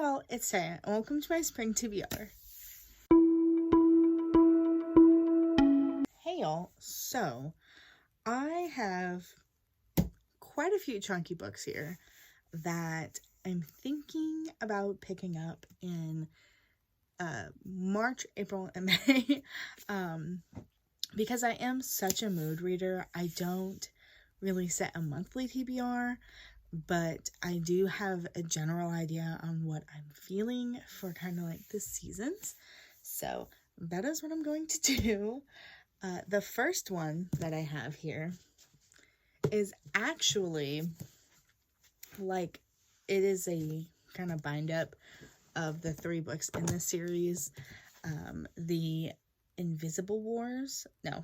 y'all, it's Taya, and welcome to my spring TBR. Hey y'all, so I have quite a few chunky books here that I'm thinking about picking up in March, April, and May. Because I am such a mood reader, I don't really set a monthly TBR, but I do have a general idea on what I'm feeling for kind of like the seasons. So that is what I'm going to do. The first one that I have here is actually like, it is a kind of bind up of the 3 books in this series. The Invisible Wars, no,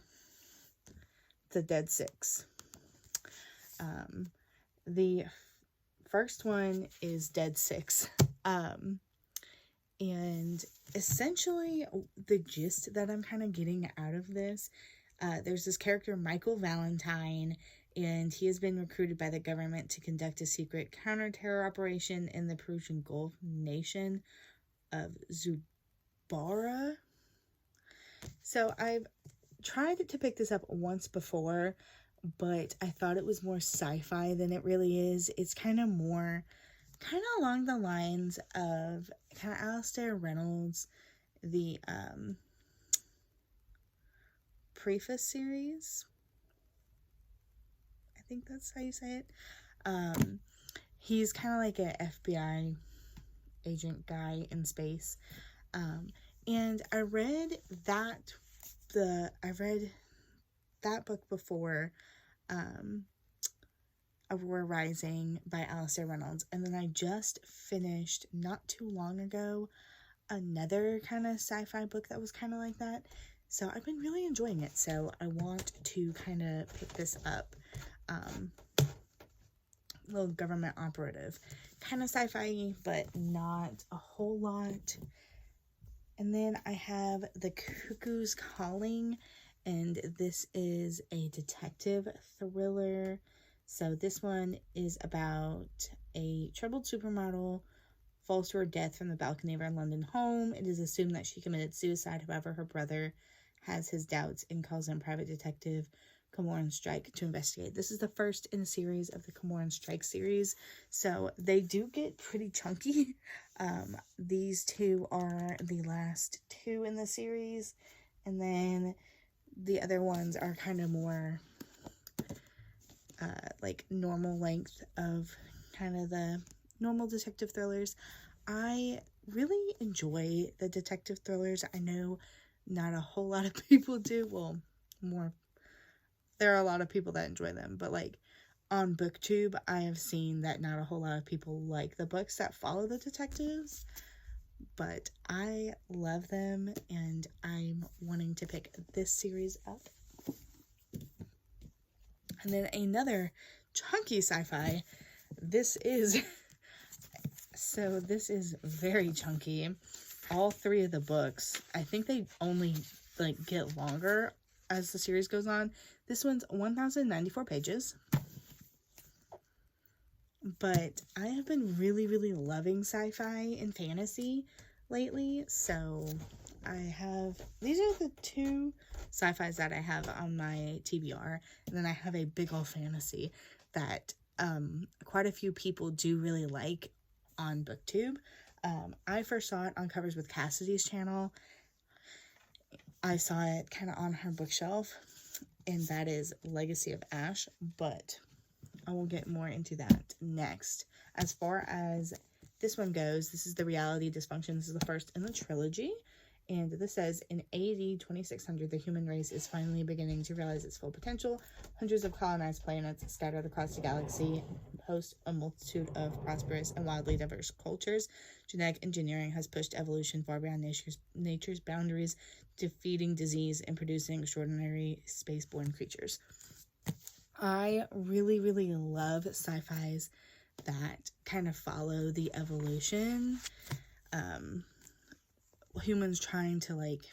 the Dead Six. The first one is Dead Six. And essentially the gist that I'm kind of getting out of this, there's this character, Michael Valentine, and he has been recruited by the government to conduct a secret counter-terror operation in the Persian Gulf nation of Zubara. So I've tried to pick this up once before, but I thought it was more sci-fi than it really is. It's kind of along the lines of kind of Alastair Reynolds, the preface series. I think that's how you say it. He's kind of like an FBI agent guy in space. And I read that book before, Aurora Rising by Alastair Reynolds, and then I just finished not too long ago another kind of sci-fi book that was kind of like that. So I've been really enjoying it, so I want to kind of pick this up. Little government operative, kind of sci-fi, but not a whole lot. And then I have The Cuckoo's Calling, and this is a detective thriller. So this one is about a troubled supermodel falls to her death from the balcony of her London home. It is assumed that she committed suicide. However, her brother has his doubts and calls in private detective Camoran Strike to investigate. This is the first in a series of the Camoran Strike series, so they do get pretty chunky. These 2 are the last 2 in the series, and then the other ones are kind of more like normal length of kind of the normal detective thrillers. I really enjoy the detective thrillers. I know not a whole lot of people do. Well, there are a lot of people that enjoy them, but like on BookTube, I have seen that not a whole lot of people like the books that follow the detectives, but I love them, and I'm wanting to pick this series up. And then another chunky sci-fi. This is very chunky. All 3 of the books, I think they only like get longer as the series goes on. This one's 1,094 pages. But I have been really, really loving sci-fi and fantasy lately, so these are the 2 sci-fis that I have on my TBR, and then I have a big old fantasy that quite a few people do really like on BookTube. I first saw it on Covers with Cassidy's channel. I saw it kind of on her bookshelf, and that is Legacy of Ash, but I will get more into that next. As far as this one goes, this is The Reality Dysfunction. This is the first in the trilogy, and this says, in AD 2600, the human race is finally beginning to realize its full potential. Hundreds of colonized planets scattered across the galaxy host a multitude of prosperous and wildly diverse cultures. Genetic engineering has pushed evolution far beyond nature's boundaries, defeating disease and producing extraordinary spaceborne creatures. I really, really love sci-fis that kind of follow the evolution. Humans trying to like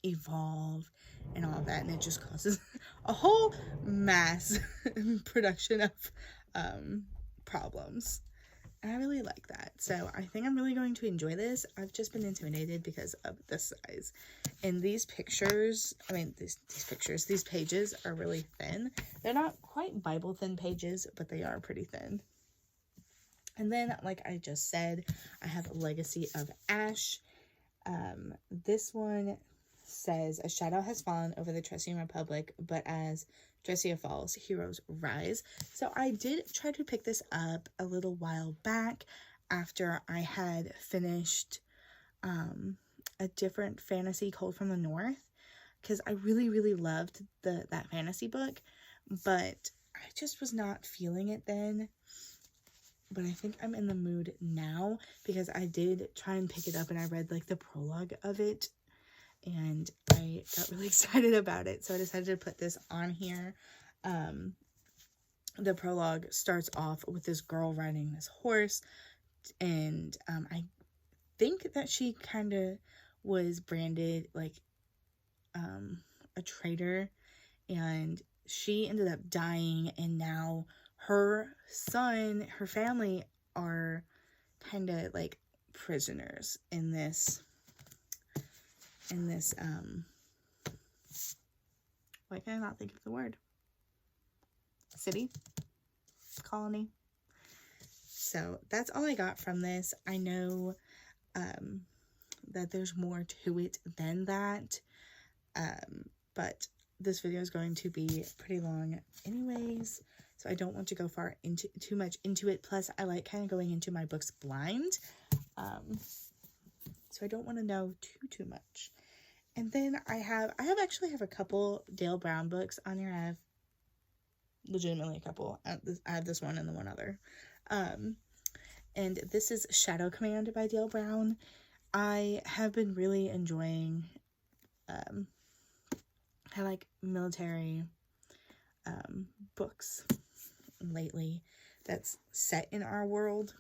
evolve and all of that, and it just causes a whole mass production of problems. And I really like that. So I think I'm really going to enjoy this. I've just been intimidated because of the size. And these pictures, these pages are really thin. They're not quite Bible thin pages, but they are pretty thin. And then, like I just said, I have Legacy of Ash. This one says, a shadow has fallen over the Tressian Republic, but as Dressia falls, heroes rise. So I did try to pick this up a little while back after I had finished a different fantasy, Cold from the North, because I really, really loved that fantasy book, but I just was not feeling it then. But I think I'm in the mood now, because I did try and pick it up and I read like the prologue of it and I got really excited about it. So I decided to put this on here. The prologue starts off with this girl riding this horse, and I think that she kind of was branded like a traitor, and she ended up dying, and now her son, her family are kind of like prisoners in this why can I not think of the word? City? Colony? So that's all I got from this. I know that there's more to it than that, but this video is going to be pretty long anyways, so I don't want to go too much into it. Plus, I like kind of going into my books blind, so I don't want to know too much. And then I actually have a couple Dale Brown books on here. I have legitimately a couple. I have this one and the one other. And this is Shadow Command by Dale Brown. I have been really enjoying, I like military books lately that's set in our world.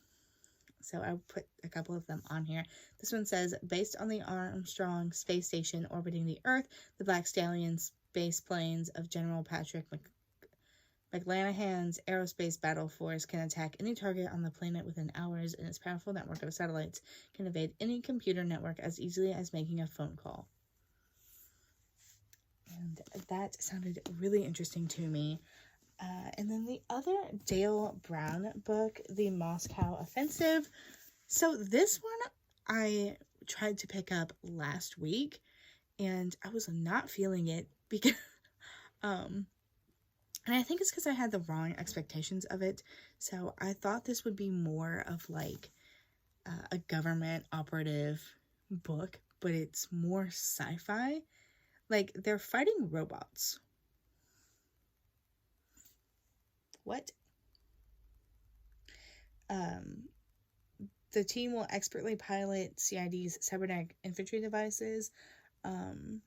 So I put a couple of them on here. This one says, based on the Armstrong space station orbiting the Earth, the Black Stallion space planes of General Patrick McLanahan's aerospace battle force can attack any target on the planet within hours, and its powerful network of satellites can evade any computer network as easily as making a phone call. And that sounded really interesting to me. And then the other Dale Brown book, The Moscow Offensive. So this one I tried to pick up last week, and I was not feeling it because, and I think it's because I had the wrong expectations of it. So I thought this would be more of like a government operative book, but it's more sci-fi. Like, they're fighting robots. What? The team will expertly pilot CID's cybernetic infantry devices. That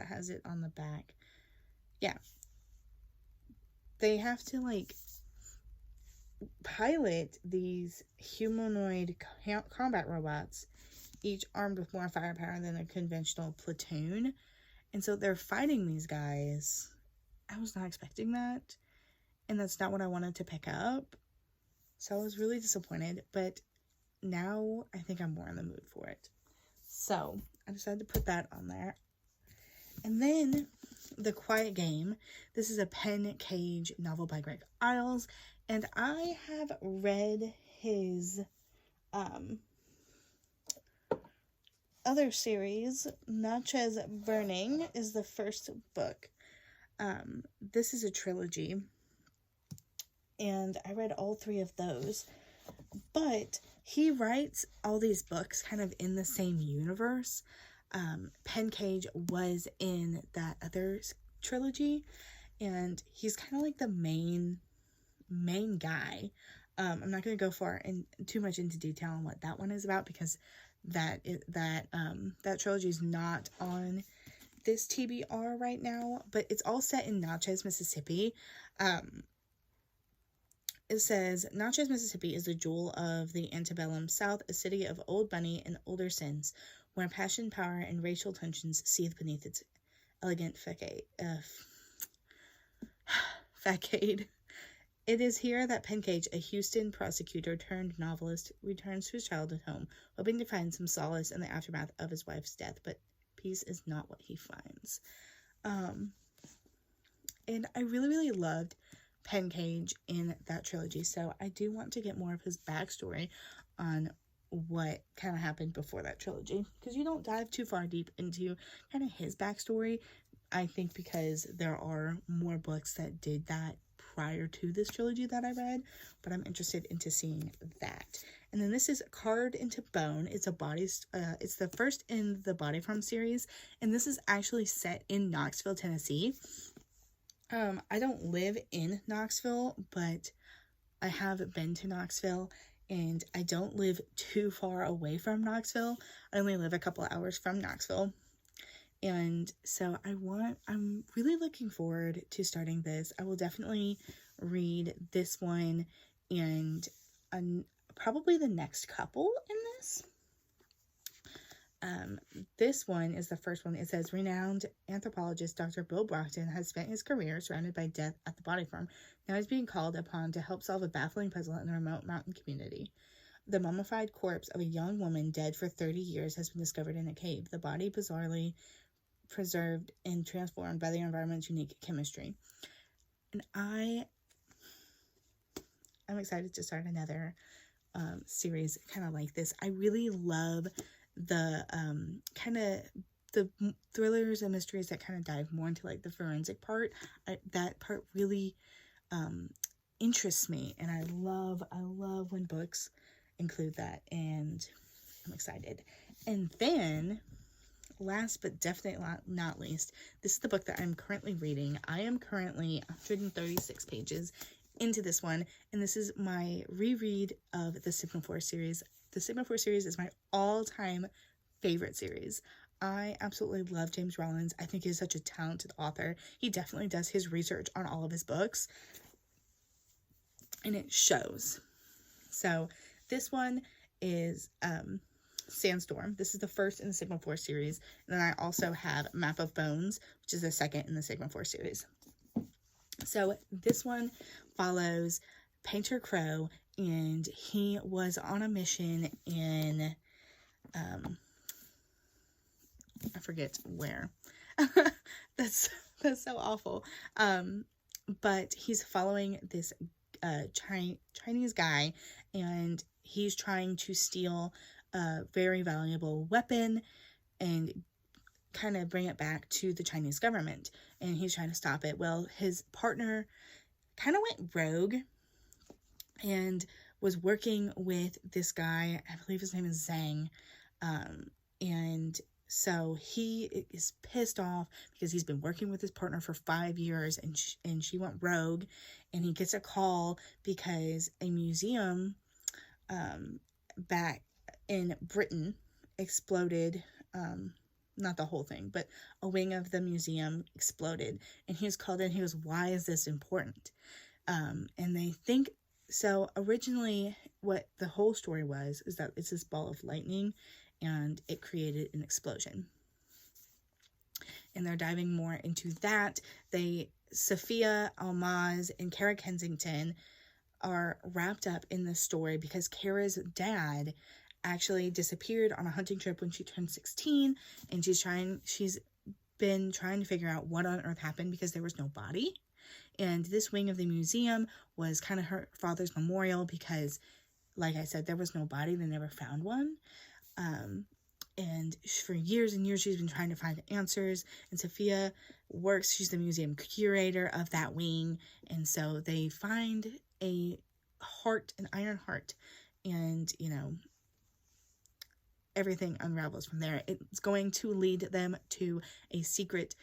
has it on the back. Yeah. They have to, like, pilot these humanoid combat robots, each armed with more firepower than a conventional platoon. And so they're fighting these guys. I was not expecting that, and that's not what I wanted to pick up, so I was really disappointed, but now I think I'm more in the mood for it. So I decided to put that on there. And then The Quiet Game. This is a pen cage novel by Greg Isles, and I have read his other series. Natchez Burning is the first book. This is a trilogy, and I read all 3 of those, but he writes all these books kind of in the same universe. Pen Cage was in that other trilogy, and he's kind of like the main guy. I'm not going to go too much into detail on what that one is about, because that trilogy is not on this TBR right now, but it's all set in Natchez, Mississippi. It says, Natchez, Mississippi is the jewel of the antebellum South, a city of old money and older sins, where passion, power, and racial tensions seethe beneath its elegant facade. It is here that Penn Cage, a Houston prosecutor turned novelist, returns to his childhood home, hoping to find some solace in the aftermath of his wife's death, but peace is not what he finds. And I really, really loved Penn Cage in that trilogy, so I do want to get more of his backstory on what kind of happened before that trilogy, because you don't dive too far deep into kind of his backstory, I think, because there are more books that did that prior to this trilogy that I read, but I'm interested into seeing that. And then this is Carved into Bone. It's it's the first in the Body Farm series, and this is actually set in Knoxville, Tennessee. I don't live in Knoxville, but I have been to Knoxville, and I don't live too far away from Knoxville. I only live a couple hours from Knoxville. And so I'm really looking forward to starting this. I will definitely read this one and probably the next couple in this. This one is the first one. It says, renowned anthropologist Dr. Bill Brockton has spent his career surrounded by death at the Body Farm. Now he's being called upon to help solve a baffling puzzle in a remote mountain community. The mummified corpse of a young woman dead for 30 years has been discovered in a cave. The body bizarrely preserved and transformed by the environment's unique chemistry. And I'm excited to start another series kind of like this. I really love the kind of the thrillers and mysteries that kind of dive more into like the forensic part. That part really interests me, and I love when books include that, and I'm excited. And then last but definitely not least, this is the book that I'm currently reading. I am currently 136 pages into this one, and this is my reread of the Sigma Force series. The Sigma Force series is my all-time favorite series. I absolutely love James Rollins. I think he's such a talented author. He definitely does his research on all of his books, and it shows. So this one is Sandstorm. This is the first in the Sigma Force series. And then I also have Map of Bones, which is the second in the Sigma Force series. So this one follows Painter Crow, and he was on a mission in, I forget where. That's so awful. But he's following this Chinese guy, and he's trying to steal a very valuable weapon and kind of bring it back to the Chinese government, and he's trying to stop it. Well, his partner kind of went rogue and was working with this guy. I believe his name is Zhang, and so he is pissed off because he's been working with his partner for 5 years, and she went rogue, and he gets a call because a museum back in Britain exploded. Not the whole thing, but a wing of the museum exploded, and he was called in. He goes, why is this important? And they think, so originally what the whole story was is that it's this ball of lightning, and it created an explosion. And they're diving more into that. Sophia Almaz and Kara Kensington are wrapped up in this story because Kara's dad actually disappeared on a hunting trip when she turned 16, and she's been trying to figure out what on earth happened because there was no body. And this wing of the museum was kind of her father's memorial because, like I said, there was no body. They never found one. And for years and years, she's been trying to find answers. And Sophia she's the museum curator of that wing. And so they find an iron heart. And, everything unravels from there. It's going to lead them to a secret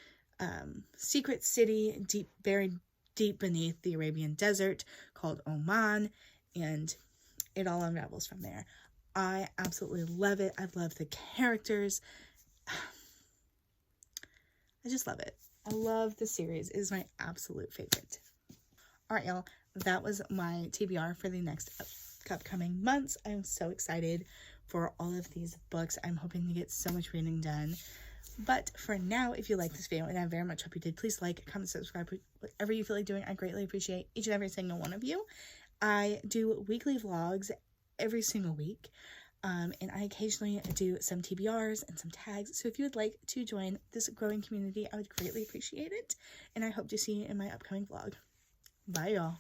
city buried deep beneath the Arabian desert called Oman, and it all unravels from there. I absolutely love it. I love the characters. I just love it. I love the series. It is my absolute favorite. All right, y'all. That was my TBR for the next upcoming months. I'm so excited for all of these books. I'm hoping to get so much reading done. But for now, if you like this video, and I very much hope you did, please like, comment, subscribe, whatever you feel like doing. I greatly appreciate each and every single one of you. I do weekly vlogs every single week, and I occasionally do some TBRs and some tags. So if you would like to join this growing community, I would greatly appreciate it. And I hope to see you in my upcoming vlog. Bye, y'all.